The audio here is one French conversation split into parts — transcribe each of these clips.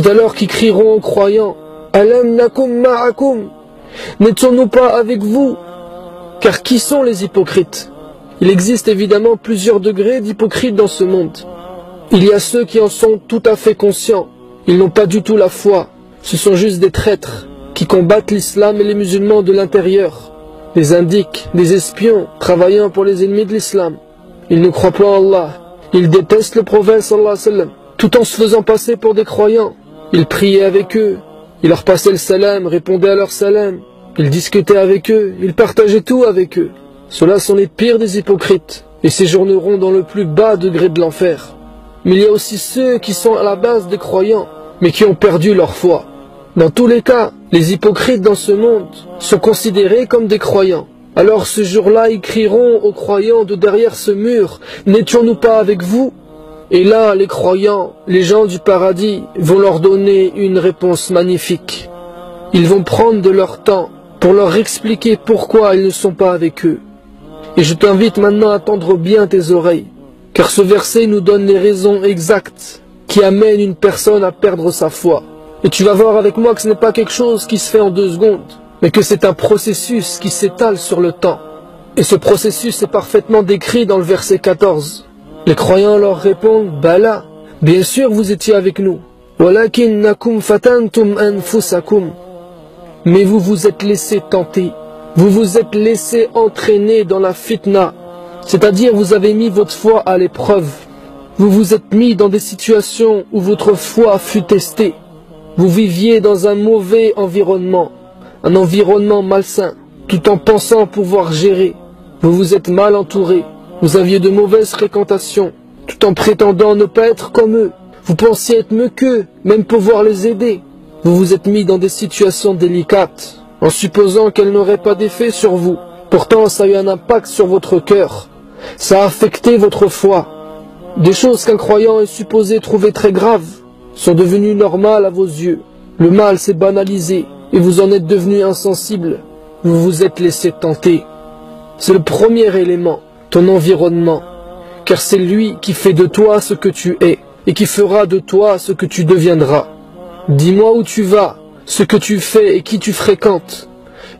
Et alors qu'ils crieront en croyant, Alam nakum ma'akum, n'étions-nous pas avec vous? Car qui sont les hypocrites? Il existe évidemment plusieurs degrés d'hypocrites dans ce monde. Il y a ceux qui en sont tout à fait conscients. Ils n'ont pas du tout la foi. Ce sont juste des traîtres qui combattent l'islam et les musulmans de l'intérieur. Des indiques, des espions travaillant pour les ennemis de l'islam. Ils ne croient pas en Allah. Ils détestent le prophète sallallahu alayhi wa sallam, tout en se faisant passer pour des croyants. Ils priaient avec eux. Ils leur passaient le salam, répondaient à leur salam. Ils discutaient avec eux. Ils partageaient tout avec eux. Ceux-là sont les pires des hypocrites et séjourneront dans le plus bas degré de l'enfer. Mais il y a aussi ceux qui sont à la base des croyants, mais qui ont perdu leur foi. Dans tous les cas, les hypocrites dans ce monde sont considérés comme des croyants. Alors ce jour-là, ils crieront aux croyants de derrière ce mur, « N'étions-nous pas avec vous ?» Et là, les croyants, les gens du paradis, vont leur donner une réponse magnifique. Ils vont prendre de leur temps pour leur expliquer pourquoi ils ne sont pas avec eux. Et je t'invite maintenant à tendre bien tes oreilles, car ce verset nous donne les raisons exactes qui amènent une personne à perdre sa foi. Et tu vas voir avec moi que ce n'est pas quelque chose qui se fait en 2 secondes, mais que c'est un processus qui s'étale sur le temps. Et ce processus est parfaitement décrit dans le verset 14. Les croyants leur répondent, Bala, bien sûr vous étiez avec nous. Walakinnakum fatantum anfusakum. Mais vous vous êtes laissé tenter. Vous vous êtes laissé entraîner dans la fitna. C'est-à-dire vous avez mis votre foi à l'épreuve. Vous vous êtes mis dans des situations où votre foi fut testée. Vous viviez dans un mauvais environnement, un environnement malsain, tout en pensant pouvoir gérer. Vous vous êtes mal entouré. Vous aviez de mauvaises fréquentations, tout en prétendant ne pas être comme eux. Vous pensiez être mieux qu'eux, même pouvoir les aider. Vous vous êtes mis dans des situations délicates, en supposant qu'elles n'auraient pas d'effet sur vous. Pourtant, ça a eu un impact sur votre cœur. Ça a affecté votre foi. Des choses qu'un croyant est supposé trouver très graves sont devenues normales à vos yeux. Le mal s'est banalisé et vous en êtes devenu insensible. Vous vous êtes laissé tenter. C'est le premier élément, ton environnement. Car c'est lui qui fait de toi ce que tu es et qui fera de toi ce que tu deviendras. Dis-moi où tu vas, ce que tu fais et qui tu fréquentes,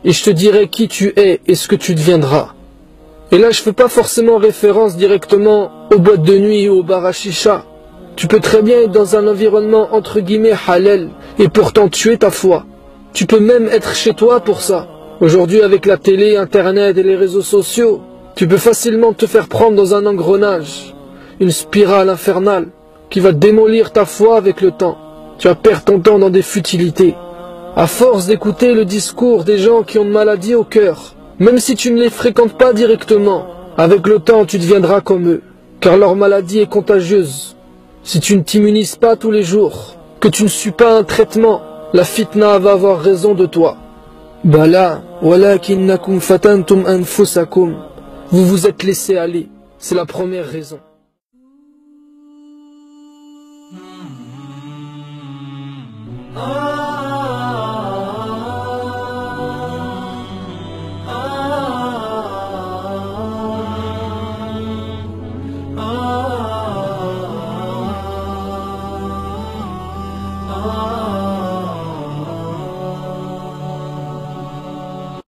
et je te dirai qui tu es et ce que tu deviendras. Et là, je ne fais pas forcément référence directement aux boîtes de nuit ou aux bars à chicha. Tu peux très bien être dans un environnement entre guillemets halal et pourtant tuer ta foi. Tu peux même être chez toi pour ça. Aujourd'hui, avec la télé, internet et les réseaux sociaux, tu peux facilement te faire prendre dans un engrenage, une spirale infernale qui va démolir ta foi avec le temps. Tu vas perdre ton temps dans des futilités. À force d'écouter le discours des gens qui ont une maladie au cœur, même si tu ne les fréquentes pas directement, avec le temps tu deviendras comme eux, car leur maladie est contagieuse. Si tu ne t'immunises pas tous les jours, que tu ne suis pas un traitement, la fitna va avoir raison de toi. Bala, walakinnakum fatantum anfusakum. Vous vous êtes laissé aller, c'est la première raison. Oh